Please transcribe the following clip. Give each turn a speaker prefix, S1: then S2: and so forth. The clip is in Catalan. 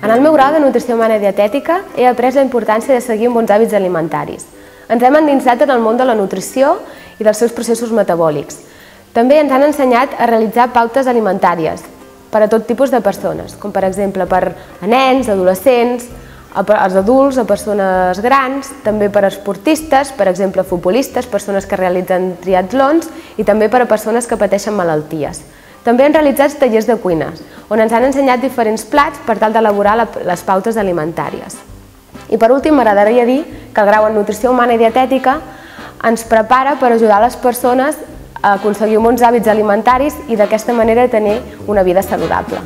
S1: En el meu grau de Nutrició Humana i Dietètica he après la importància de seguir bons hàbits alimentaris. Ens hem endinsat en el món de la nutrició i dels seus processos metabòlics. També ens han ensenyat a realitzar pautes alimentàries per a tot tipus de persones, com per exemple per a nens, adolescents, als adults, a persones grans, també per a esportistes, per exemple futbolistes, persones que realitzen triatlons i també per a persones que pateixen malalties. També hem realitzat tallers de cuines, on ens han ensenyat diferents plats per tal d'elaborar les pautes alimentàries. I per últim m'agradaria dir que el grau en Nutrició Humana i Dietètica ens prepara per ajudar les persones a aconseguir bons hàbits alimentaris i d'aquesta manera tenir una vida saludable.